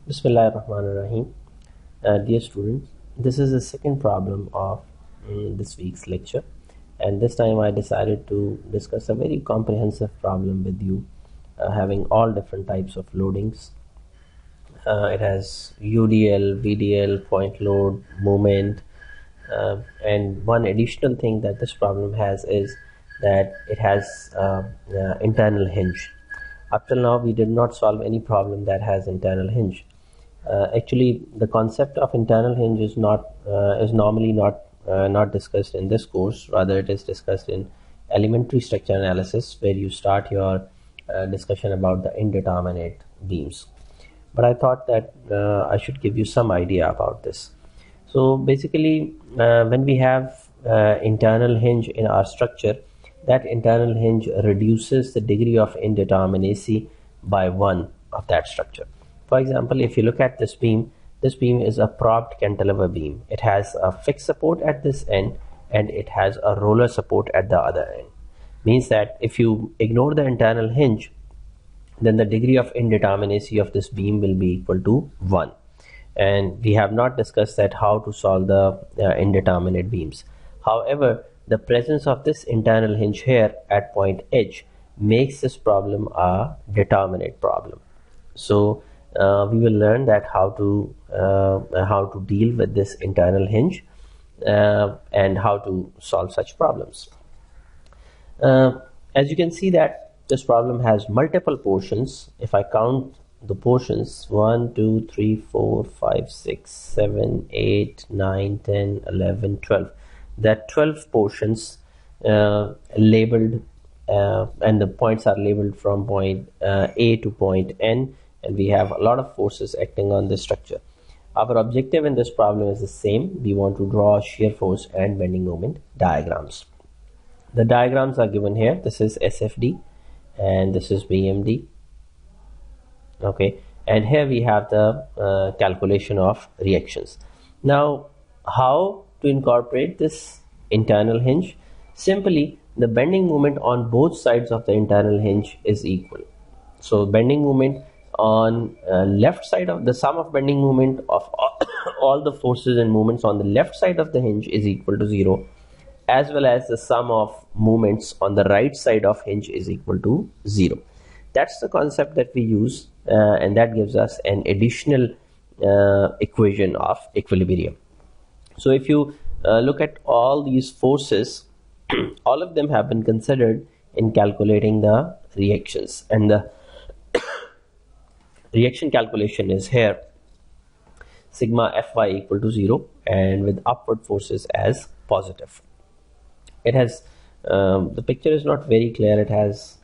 Bismillahirrahmanirrahim. Dear students, this is the second problem of this week's lecture, and this time I decided to discuss a very comprehensive problem with you, having all different types of loadings. It has UDL, VDL, point load, moment, and one additional thing that this problem has is that it has internal hinge. Up till now, we did not solve any problem that has internal hinge. Actually, the concept of internal hinge is normally not discussed in this course. Rather, it is discussed in elementary structure analysis, where you start your discussion about the indeterminate beams. But I thought that I should give you some idea about this. So basically, when we have internal hinge in our structure, that internal hinge reduces the degree of indeterminacy by 1 of that structure. For example, if you look at this beam is a propped cantilever beam. It has a fixed support at this end and it has a roller support at the other end. Means that if you ignore the internal hinge, then the degree of indeterminacy of this beam will be equal to 1. And we have not discussed that how to solve the indeterminate beams. However, the presence of this internal hinge here at point H makes this problem a determinate problem. So we will learn that how to deal with this internal hinge and how to solve such problems. As you can see that this problem has multiple portions. If I count the portions 1, 2, 3, 4, 5, 6, 7, 8, 9, 10, 11, 12. There are 12 portions labeled and the points are labeled from point A to point N, and we have a lot of forces acting on this structure. Our objective in this problem is the same. We want to draw shear force and bending moment diagrams. The diagrams are given here. This is SFD and this is BMD. Okay, and here we have the calculation of reactions. Now, how to incorporate this internal hinge? Simply, the bending moment on both sides of the internal hinge is equal. So bending moment on left side of the sum of bending moment of all the forces and moments on the left side of the hinge is equal to 0, as well as the sum of moments on the right side of hinge is equal to 0. That's the concept that we use, and that gives us an additional equation of equilibrium. So if you look at all these forces, all of them have been considered in calculating the reactions, and the reaction calculation is here sigma Fy equal to 0 and with upward forces as positive. It has the picture is not very clear. It has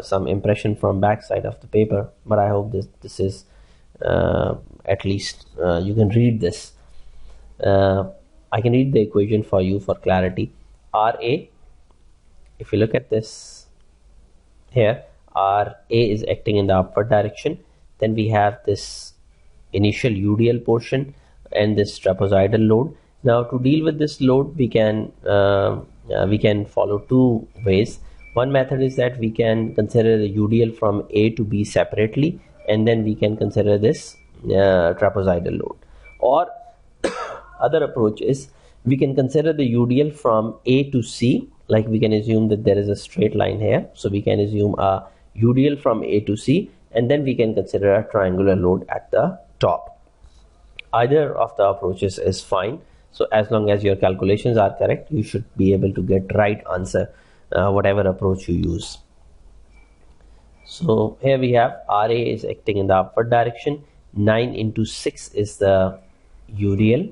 some impression from back side of the paper, but I hope this is at least you can read this. I can read the equation for you for clarity. Ra, if you look at this here, Ra is acting in the upward direction. Then we have this initial UDL portion and this trapezoidal load. Now to deal with this load, we can follow two ways. One method is that we can consider the UDL from A to B separately, and then we can consider this trapezoidal load. Or other approach is we can consider the UDL from A to C. Like we can assume that there is a straight line here, so we can assume a UDL from A to C, and then we can consider a triangular load at the top. Either of the approaches is fine. So as long as your calculations are correct, you should be able to get right answer whatever approach you use. So here we have Ra is acting in the upward direction. 9 into 6 is the UDL.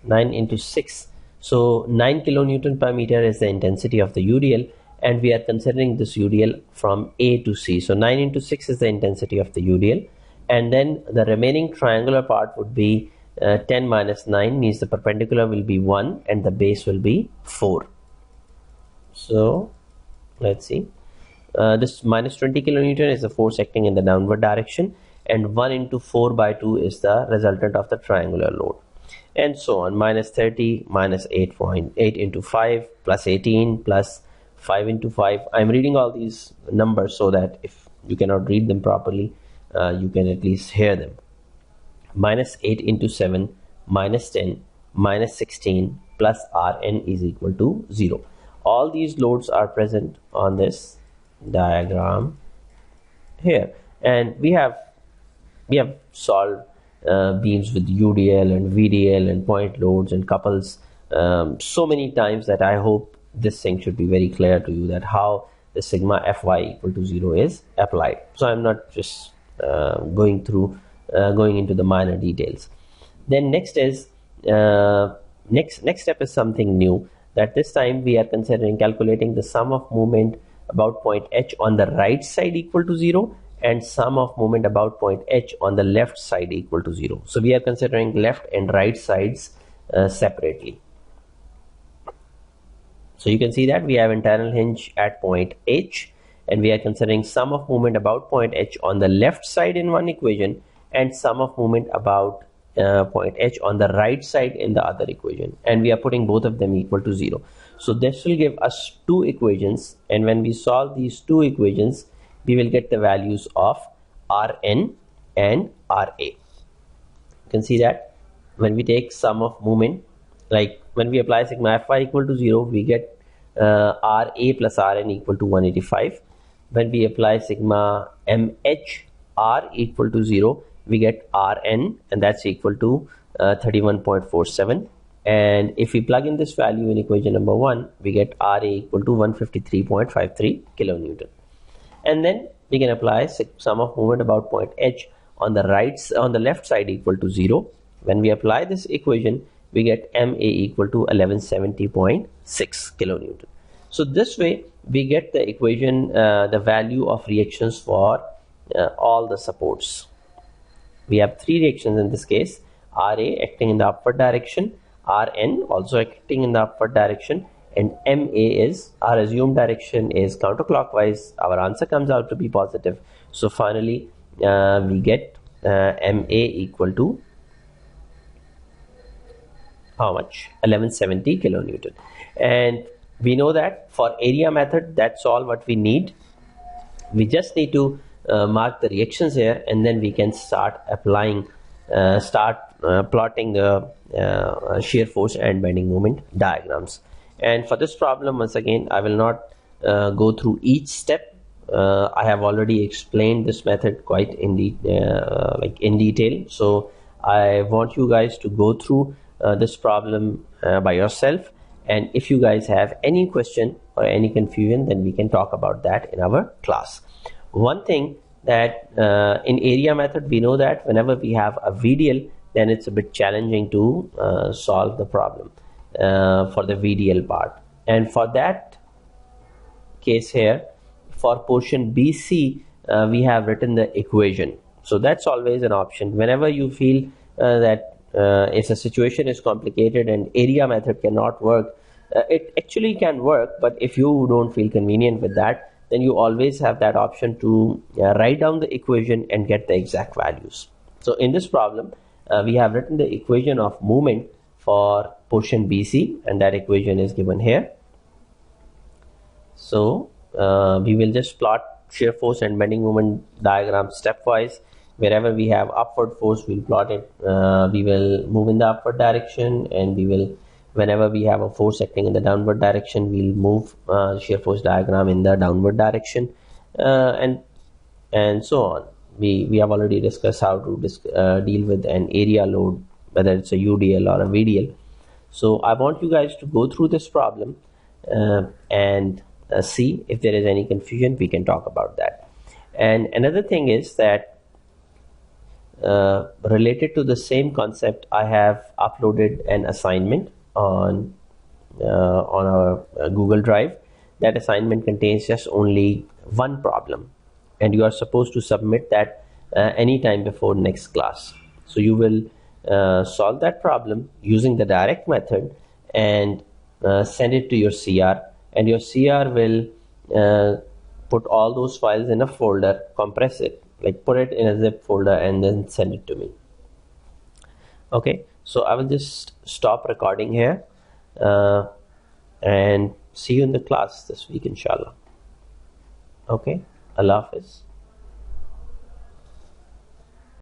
9 into 6. So 9 kilonewton per meter is the intensity of the UDL, and we are considering this UDL from A to C. So 9 into 6 is the intensity of the UDL, and then the remaining triangular part would be 10 minus 9, means the perpendicular will be 1 and the base will be 4. So let's see, this minus 20 kilonewton is the force acting in the downward direction, and 1 into 4 by 2 is the resultant of the triangular load, and so on. Minus 30 minus 8.8 into 5 plus 18 plus 5 into 5. I'm reading all these numbers so that if you cannot read them properly, you can at least hear them. Minus 8 into 7 minus 10 minus 16 plus Rn is equal to 0. All these loads are present on this diagram here, and we have solved beams with UDL and VDL and point loads and couples so many times that I hope this thing should be very clear to you, that how the sigma Fy equal to 0 is applied. So I'm not just going into the minor details. Then next is next step is something new, that this time we are considering calculating the sum of moment about point H on the right side equal to 0 and sum of moment about point H on the left side equal to 0. So we are considering left and right sides separately. So you can see that we have internal hinge at point H, and we are considering sum of moment about point H on the left side in one equation and sum of moment about point H on the right side in the other equation, and we are putting both of them equal to 0. So this will give us two equations, and when we solve these two equations, we will get the values of Rn and Ra. You can see that when we take sum of moment, like when we apply sigma Fy equal to 0, we get Ra plus Rn equal to 185. When we apply sigma MHR equal to 0, we get Rn, and that's equal to 31.47. And if we plug in this value in equation number 1, we get Ra equal to 153.53 kilonewton. And then we can apply sum of moment about point H on the left side equal to 0. When we apply this equation, we get Ma equal to 1170.6 kilonewton. So this way we get the equation, the value of reactions for all the supports. We have three reactions in this case: Ra acting in the upward direction, Rn also acting in the upward direction, and Ma is, our assumed direction is counterclockwise. Our answer comes out to be positive. So finally we get Ma equal to how much? 1170 kilonewton. And we know that for area method, that's all what we need. We just need to mark the reactions here, and then we can start applying, plotting the shear force and bending moment diagrams. And for this problem, once again, I will not go through each step. I have already explained this method quite in detail. So I want you guys to go through this problem by yourself. And if you guys have any question or any confusion, then we can talk about that in our class. One thing that in area method, we know that whenever we have a VDL, then it's a bit challenging to solve the problem for the VDL part. And for that case here, for portion BC, we have written the equation. So that's always an option. Whenever you feel that if a situation is complicated and area method cannot work, it actually can work, but if you don't feel convenient with that, then you always have that option to write down the equation and get the exact values. So in this problem, we have written the equation of moment for portion BC, and that equation is given here. So we will just plot shear force and bending moment diagram stepwise. Wherever we have upward force, we'll plot it. We will move in the upward direction, and we will, whenever we have a force acting in the downward direction, we'll move shear force diagram in the downward direction, and so on. We have already discussed how to deal with an area load, whether it's a UDL or a VDL. So I want you guys to go through this problem and see if there is any confusion. We can talk about that. And another thing is that related to the same concept, I have uploaded an assignment on our Google Drive. That assignment contains just only one problem, and you are supposed to submit that anytime before next class. So you will solve that problem using the direct method and send it to your CR, and your CR will put all those files in a folder, compress it, like put it in a zip folder, and then send it to me. Okay, so I will just stop recording here and see you in the class this week, inshallah. Okay, Allah Hafiz.